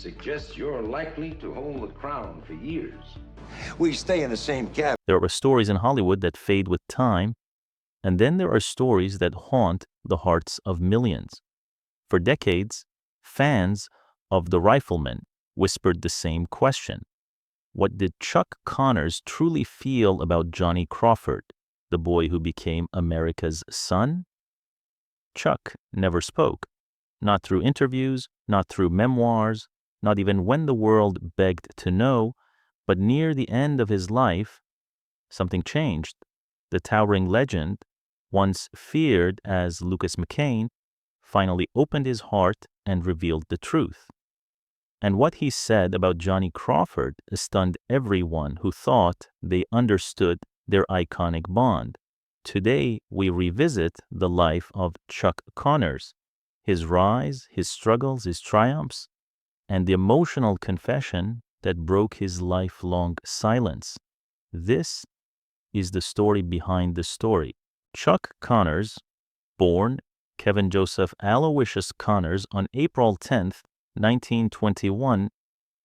Suggests you're likely to hold the crown for years. We stay in the same cabin. There are stories in Hollywood that fade with time, and then there are stories that haunt the hearts of millions. For decades, fans of The Rifleman whispered the same question. What did Chuck Connors truly feel about Johnny Crawford, the boy who became America's son? Chuck never spoke, not through interviews, not through memoirs, not even when the world begged to know, but near the end of his life, something changed. The towering legend, once feared as Lucas McCain, finally opened his heart and revealed the truth. And what he said about Johnny Crawford stunned everyone who thought they understood their iconic bond. Today, we revisit the life of Chuck Connors, his rise, his struggles, his triumphs, and the emotional confession that broke his lifelong silence. This is the story behind the story. Chuck Connors, born Kevin Joseph Aloysius Connors on April 10th, 1921,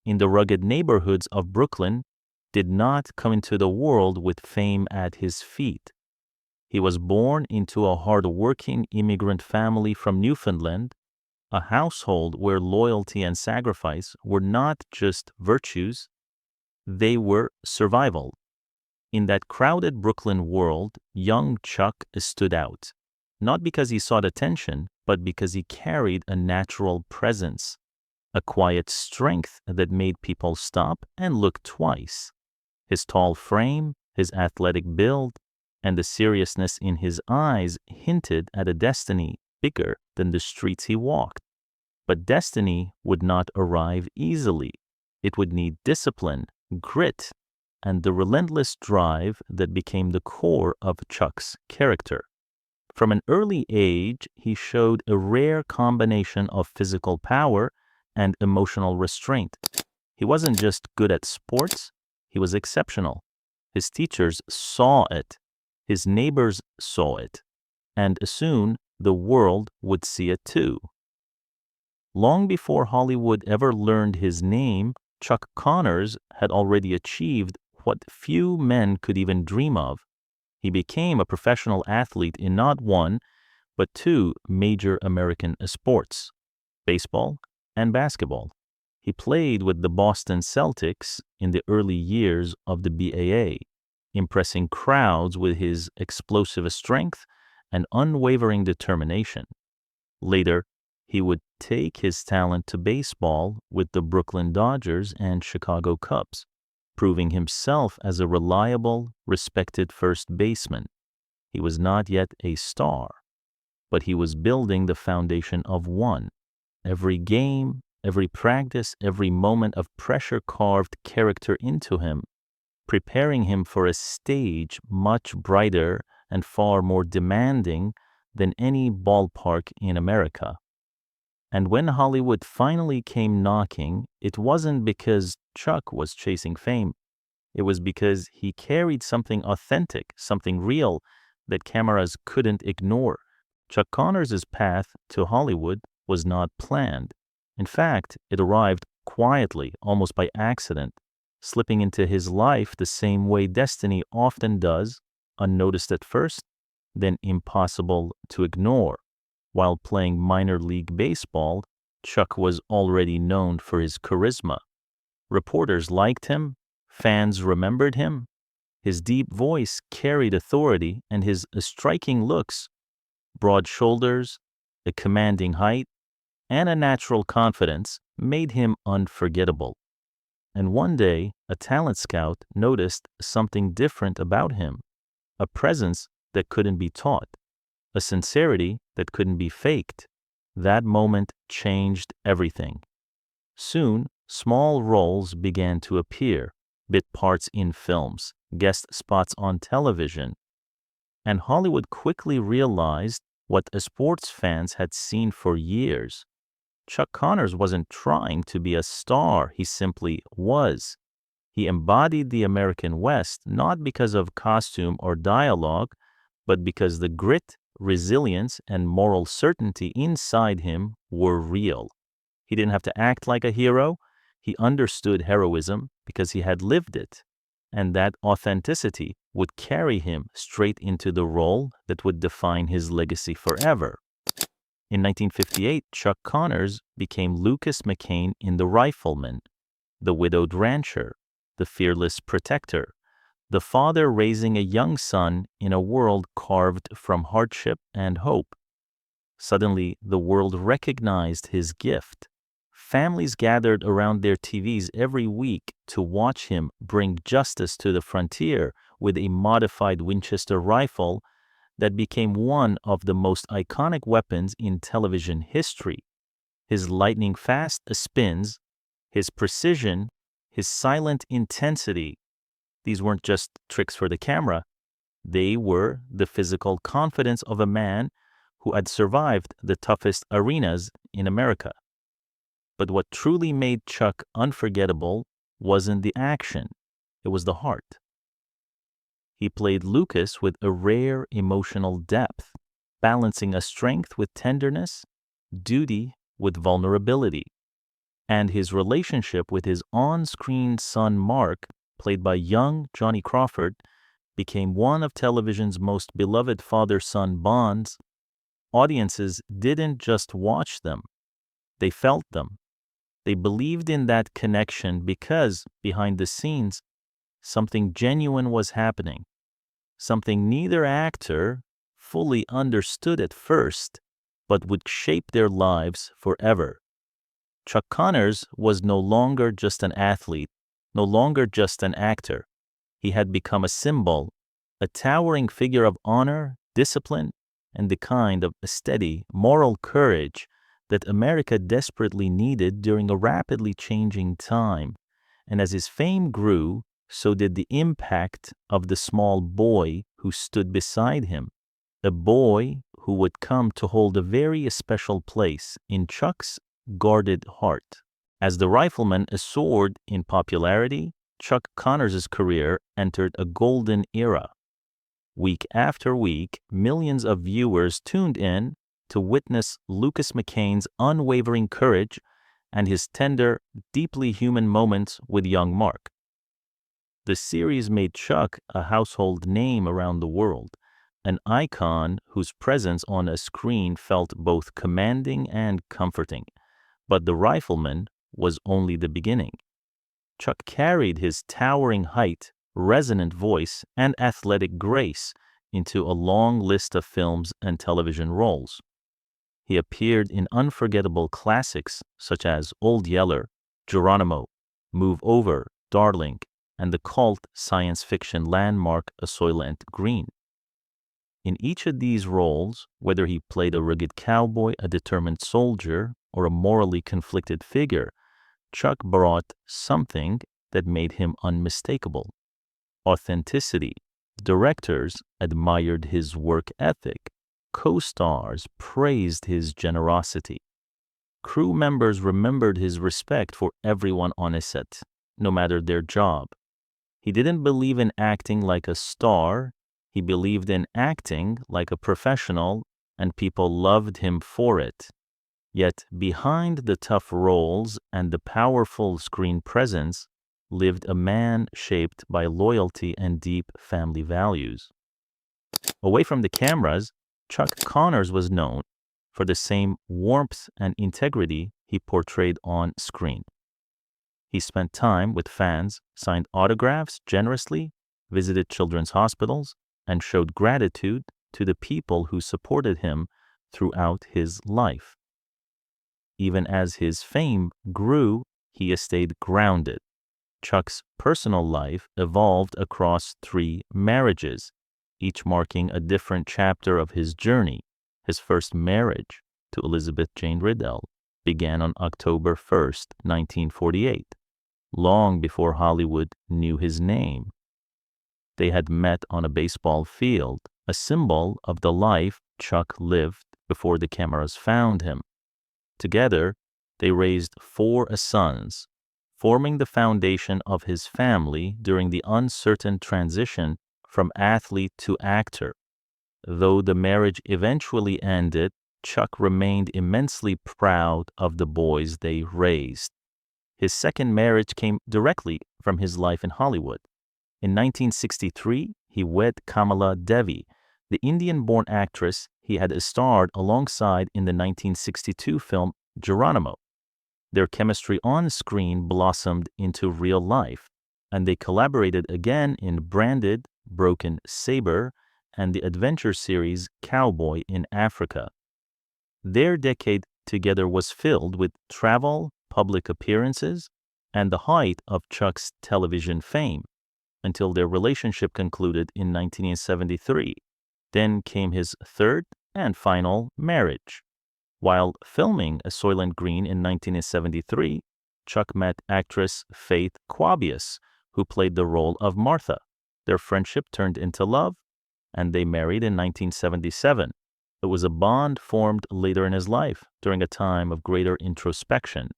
in the rugged neighborhoods of Brooklyn, did not come into the world with fame at his feet. He was born into a hard-working immigrant family from Newfoundland, a household where loyalty and sacrifice were not just virtues, they were survival. In that crowded Brooklyn world, young Chuck stood out, not because he sought attention, but because he carried a natural presence, a quiet strength that made people stop and look twice. His tall frame, his athletic build, and the seriousness in his eyes hinted at a destiny bigger than the streets he walked. But destiny would not arrive easily. It would need discipline, grit, and the relentless drive that became the core of Chuck's character. From an early age, he showed a rare combination of physical power and emotional restraint. He wasn't just good at sports, he was exceptional. His teachers saw it, his neighbors saw it, and soon the world would see it too. Long before Hollywood ever learned his name, Chuck Connors had already achieved what few men could even dream of. He became a professional athlete in not one, but two major American sports, baseball and basketball. He played with the Boston Celtics in the early years of the BAA, impressing crowds with his explosive strength and unwavering determination. Later, he would take his talent to baseball with the Brooklyn Dodgers and Chicago Cubs, proving himself as a reliable, respected first baseman. He was not yet a star, but he was building the foundation of one. Every game, every practice, every moment of pressure carved character into him, preparing him for a stage much brighter and far more demanding than any ballpark in America. And when Hollywood finally came knocking, it wasn't because Chuck was chasing fame. It was because he carried something authentic, something real that cameras couldn't ignore. Chuck Connors' path to Hollywood was not planned. In fact, it arrived quietly, almost by accident, slipping into his life the same way destiny often does, unnoticed at first, then impossible to ignore. While playing minor league baseball, Chuck was already known for his charisma. Reporters liked him, fans remembered him. His deep voice carried authority, and his striking looks, broad shoulders, a commanding height, and a natural confidence made him unforgettable. And one day, a talent scout noticed something different about him, a presence that couldn't be taught, a sincerity that couldn't be faked. That moment changed everything. Soon, small roles began to appear, bit parts in films, guest spots on television, and Hollywood quickly realized what sports fans had seen for years. Chuck Connors wasn't trying to be a star, he simply was. He embodied the American West not because of costume or dialogue, but because the grit, resilience, and moral certainty inside him were real. He didn't have to act like a hero, He understood heroism because he had lived it, and that authenticity would carry him straight into the role that would define his legacy forever. In 1958, Chuck Connors became Lucas McCain in The Rifleman, the widowed rancher, the fearless protector, the father raising a young son in a world carved from hardship and hope. Suddenly, the world recognized his gift. Families gathered around their TVs every week to watch him bring justice to the frontier with a modified Winchester rifle that became one of the most iconic weapons in television history. His lightning-fast spins, his precision, his silent intensity, these weren't just tricks for the camera. They were the physical confidence of a man who had survived the toughest arenas in America. But what truly made Chuck unforgettable wasn't the action, it was the heart. He played Lucas with a rare emotional depth, balancing a strength with tenderness, duty with vulnerability. And his relationship with his on-screen son Mark, played by young Johnny Crawford, became one of television's most beloved father-son bonds. Audiences didn't just watch them, they felt them. They believed in that connection because, behind the scenes, something genuine was happening, something neither actor fully understood at first, but would shape their lives forever. Chuck Connors was no longer just an athlete, no longer just an actor. He had become a symbol, a towering figure of honor, discipline, and the kind of steady, moral courage that America desperately needed during a rapidly changing time. And as his fame grew, so did the impact of the small boy who stood beside him, a boy who would come to hold a very special place in Chuck's guarded heart. As the Rifleman soared in popularity, Chuck Connors' career entered a golden era. Week after week, millions of viewers tuned in to witness Lucas McCain's unwavering courage and his tender, deeply human moments with young Mark. The series made Chuck a household name around the world, an icon whose presence on a screen felt both commanding and comforting. But The Rifleman was only the beginning. Chuck carried his towering height, resonant voice, and athletic grace into a long list of films and television roles. He appeared in unforgettable classics such as Old Yeller, Geronimo, Move Over, Darling, and the cult science fiction landmark Soylent Green. In each of these roles, whether he played a rugged cowboy, a determined soldier, or a morally conflicted figure, Chuck brought something that made him unmistakable: authenticity. Directors admired his work ethic. Co-stars praised his generosity. Crew members remembered his respect for everyone on a set, no matter their job. He didn't believe in acting like a star. He believed in acting like a professional, and people loved him for it. Yet behind the tough roles and the powerful screen presence lived a man shaped by loyalty and deep family values. Away from the cameras, Chuck Connors was known for the same warmth and integrity he portrayed on screen. He spent time with fans, signed autographs generously, visited children's hospitals, and showed gratitude to the people who supported him throughout his life. Even as his fame grew, he stayed grounded. Chuck's personal life evolved across 3 marriages, each marking a different chapter of his journey. His first marriage, to Elizabeth Jane Riddell, began on October 1st, 1948, long before Hollywood knew his name. They had met on a baseball field, a symbol of the life Chuck lived before the cameras found him. Together, they raised 4 sons, forming the foundation of his family during the uncertain transition from athlete to actor. Though the marriage eventually ended, Chuck remained immensely proud of the boys they raised. His second marriage came directly from his life in Hollywood. In 1963, he wed Kamala Devi, the Indian-born actress he had starred alongside in the 1962 film Geronimo. Their chemistry on screen blossomed into real life, and they collaborated again in Branded, Broken Saber, and the adventure series Cowboy in Africa. Their decade together was filled with travel, public appearances, and the height of Chuck's television fame, until their relationship concluded in 1973. Then came his third and final marriage. While filming A Soylent Green in 1973, Chuck met actress Faith Quabius, who played the role of Martha. Their friendship turned into love, and they married in 1977. It was a bond formed later in his life, during a time of greater introspection.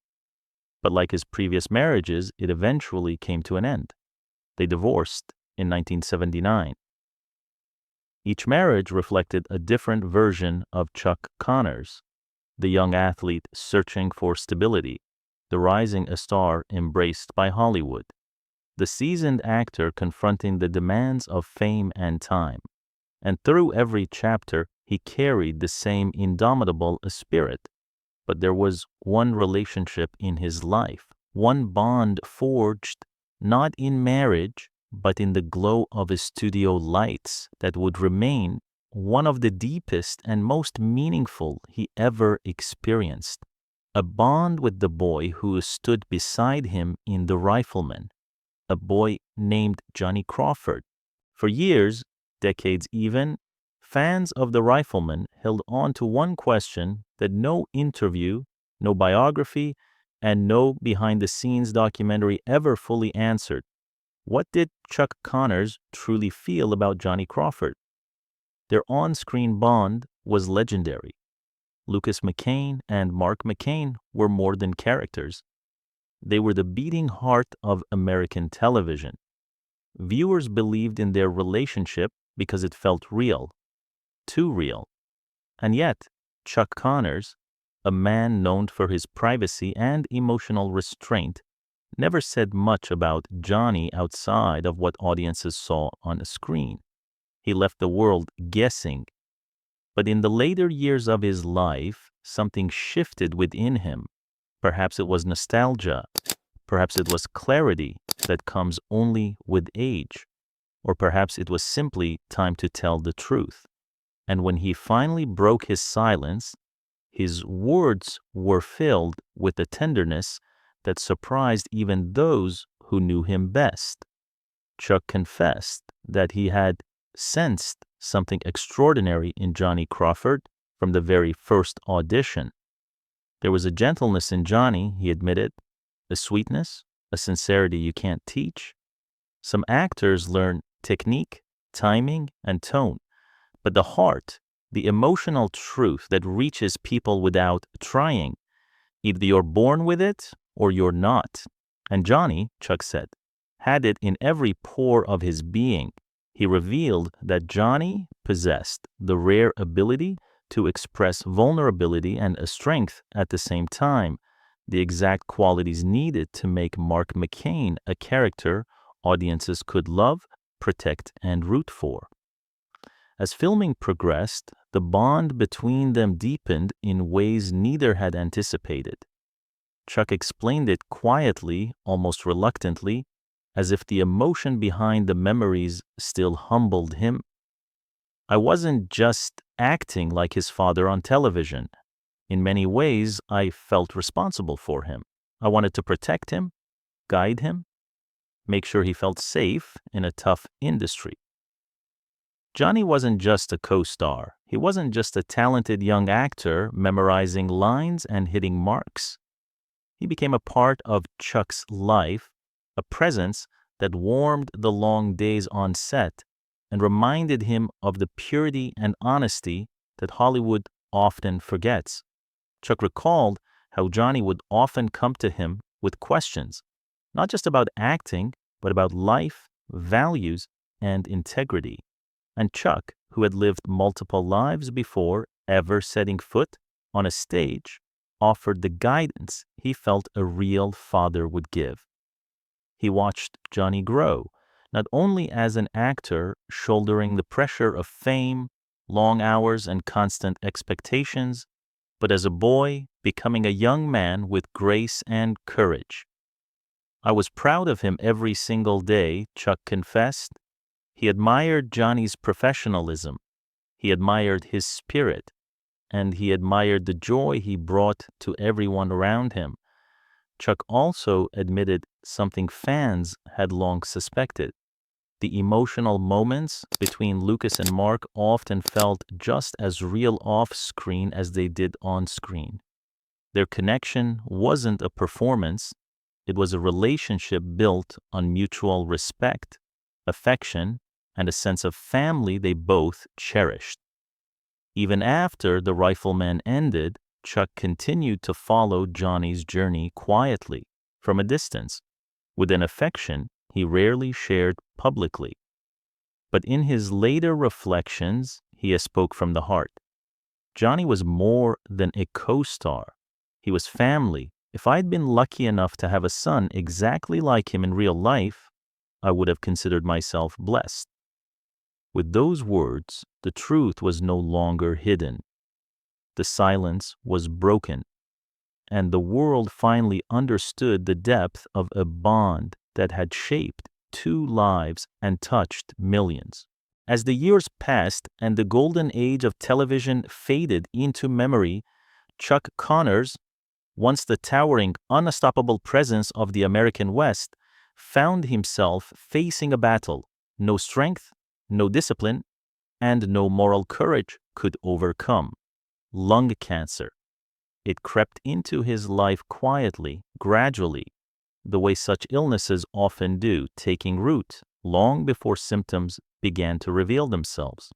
But like his previous marriages, it eventually came to an end. They divorced in 1979. Each marriage reflected a different version of Chuck Connors, the young athlete searching for stability, the rising star embraced by Hollywood, the seasoned actor confronting the demands of fame and time. And through every chapter, he carried the same indomitable spirit. But there was one relationship in his life, one bond forged not in marriage, but in the glow of his studio lights, that would remain one of the deepest and most meaningful he ever experienced. A bond with the boy who stood beside him in The Rifleman, a boy named Johnny Crawford. For years, decades even, fans of The Rifleman held on to one question that no interview, no biography, and no behind-the-scenes documentary ever fully answered. What did Chuck Connors truly feel about Johnny Crawford? Their on-screen bond was legendary. Lucas McCain and Mark McCain were more than characters. They were the beating heart of American television. Viewers believed in their relationship because it felt real, too real. And yet, Chuck Connors, a man known for his privacy and emotional restraint, never said much about Johnny outside of what audiences saw on a screen. He left the world guessing. But in the later years of his life, something shifted within him. Perhaps it was nostalgia. Perhaps it was clarity that comes only with age. Or perhaps it was simply time to tell the truth. And when he finally broke his silence, his words were filled with a tenderness that surprised even those who knew him best. Chuck confessed that he had sensed something extraordinary in Johnny Crawford from the very first audition. There was a gentleness in Johnny, he admitted, a sweetness, a sincerity you can't teach. Some actors learn technique, timing, and tone, but the heart, the emotional truth that reaches people without trying, either you're born with it or you're not. And Johnny, Chuck said, had it in every pore of his being. He revealed that Johnny possessed the rare ability to express vulnerability and a strength at the same time, the exact qualities needed to make Mark McCain a character audiences could love, protect, and root for. As filming progressed, the bond between them deepened in ways neither had anticipated. Chuck explained it quietly, almost reluctantly, as if the emotion behind the memories still humbled him. I wasn't just acting like his father on television. In many ways, I felt responsible for him. I wanted to protect him, guide him, make sure he felt safe in a tough industry. Johnny wasn't just a co-star. He wasn't just a talented young actor memorizing lines and hitting marks. He became a part of Chuck's life, a presence that warmed the long days on set and reminded him of the purity and honesty that Hollywood often forgets. Chuck recalled how Johnny would often come to him with questions, not just about acting, but about life, values, and integrity. And Chuck, who had lived multiple lives before ever setting foot on a stage, offered the guidance he felt a real father would give. He watched Johnny grow, not only as an actor shouldering the pressure of fame, long hours, and constant expectations, but as a boy becoming a young man with grace and courage. "I was proud of him every single day," Chuck confessed. He admired Johnny's professionalism, he admired his spirit, and he admired the joy he brought to everyone around him. Chuck also admitted something fans had long suspected. The emotional moments between Lucas and Mark often felt just as real off-screen as they did on-screen. Their connection wasn't a performance, it was a relationship built on mutual respect, affection, and a sense of family they both cherished. Even after The Rifleman ended, Chuck continued to follow Johnny's journey quietly, from a distance, with an affection he rarely shared publicly. But in his later reflections, he spoke from the heart. Johnny was more than a co-star. He was family. If I'd been lucky enough to have a son exactly like him in real life, I would have considered myself blessed. With those words, the truth was no longer hidden. The silence was broken, and the world finally understood the depth of a bond that had shaped two lives and touched millions. As the years passed and the golden age of television faded into memory, Chuck Connors, once the towering, unstoppable presence of the American West, found himself facing a battle no strength, no discipline, and no moral courage could overcome: lung cancer. It crept into his life quietly, gradually, the way such illnesses often do, taking root long before symptoms began to reveal themselves.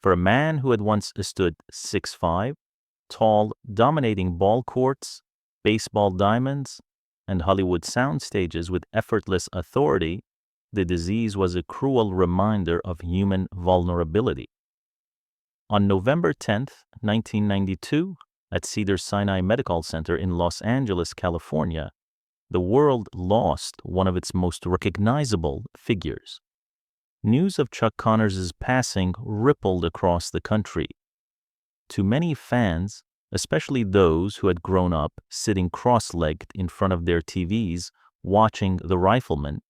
For a man who had once stood 6'5", tall, dominating ball courts, baseball diamonds, and Hollywood sound stages with effortless authority, the disease was a cruel reminder of human vulnerability. On November 10, 1992, at Cedars-Sinai Medical Center in Los Angeles, California, the world lost one of its most recognizable figures. News of Chuck Connors' passing rippled across the country. To many fans, especially those who had grown up sitting cross-legged in front of their TVs watching The Rifleman,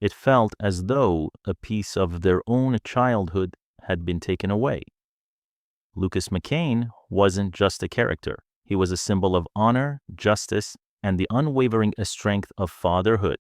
it felt as though a piece of their own childhood had been taken away. Lucas McCain wasn't just a character. He was a symbol of honor, justice, and the unwavering strength of fatherhood.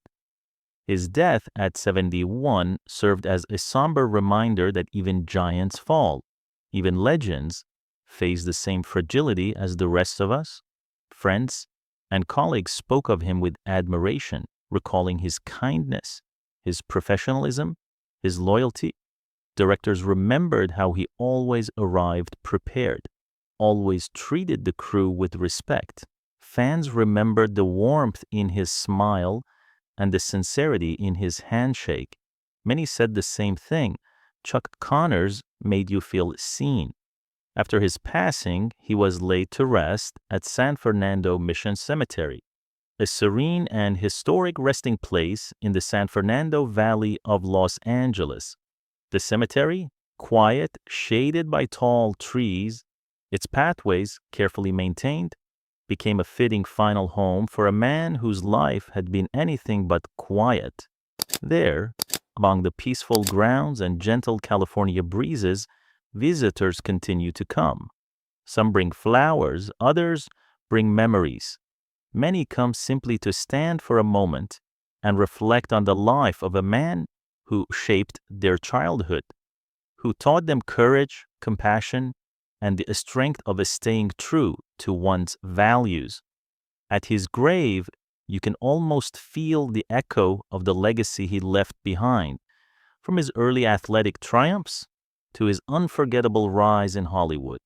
His death at 71 served as a somber reminder that even giants fall. Even legends face the same fragility as the rest of us. Friends and colleagues spoke of him with admiration, recalling his kindness, his professionalism, his loyalty. Directors remembered how he always arrived prepared, always treated the crew with respect. Fans remembered the warmth in his smile and the sincerity in his handshake. Many said the same thing. Chuck Connors made you feel seen. After his passing, he was laid to rest at San Fernando Mission Cemetery, a serene and historic resting place in the San Fernando Valley of Los Angeles. The cemetery, quiet, shaded by tall trees, its pathways carefully maintained, became a fitting final home for a man whose life had been anything but quiet. There, among the peaceful grounds and gentle California breezes, visitors continue to come. Some bring flowers, others bring memories. Many come simply to stand for a moment and reflect on the life of a man who shaped their childhood, who taught them courage, compassion, and the strength of staying true to one's values. At his grave, you can almost feel the echo of the legacy he left behind, from his early athletic triumphs to his unforgettable rise in Hollywood,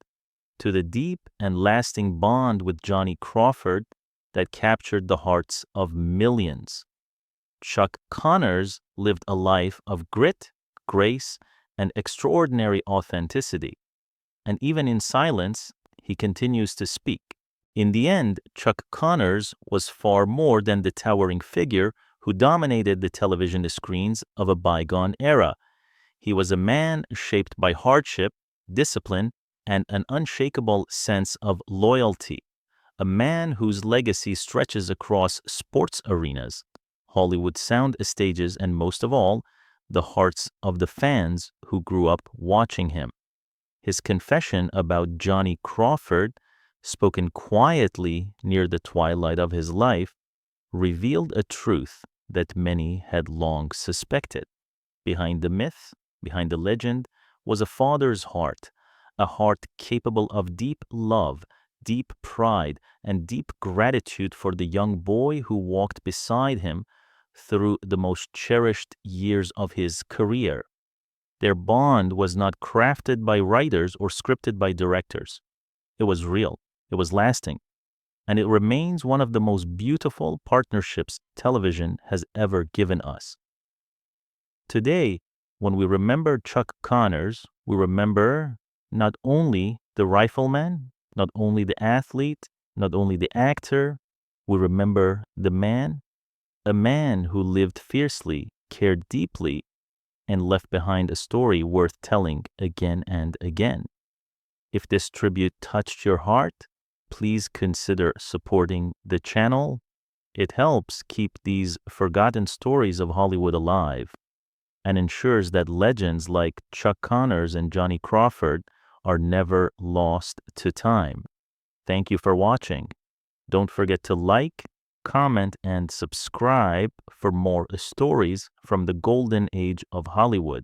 to the deep and lasting bond with Johnny Crawford that captured the hearts of millions. Chuck Connors lived a life of grit, grace, and extraordinary authenticity. And even in silence, he continues to speak. In the end, Chuck Connors was far more than the towering figure who dominated the television screens of a bygone era. He was a man shaped by hardship, discipline, and an unshakable sense of loyalty. A man whose legacy stretches across sports arenas, Hollywood sound stages, and most of all, the hearts of the fans who grew up watching him. His confession about Johnny Crawford, spoken quietly near the twilight of his life, revealed a truth that many had long suspected. Behind the myth, behind the legend, was a father's heart, a heart capable of deep love, deep pride, and deep gratitude for the young boy who walked beside him through the most cherished years of his career. Their bond was not crafted by writers or scripted by directors. It was real, it was lasting, and it remains one of the most beautiful partnerships television has ever given us. Today, when we remember Chuck Connors, we remember not only the rifleman, not only the athlete, not only the actor, we remember the man, a man who lived fiercely, cared deeply, and left behind a story worth telling again and again. If this tribute touched your heart, please consider supporting the channel. It helps keep these forgotten stories of Hollywood alive and ensures that legends like Chuck Connors and Johnny Crawford are never lost to time. Thank you for watching. Don't forget to like, comment, and subscribe for more stories from the golden age of Hollywood.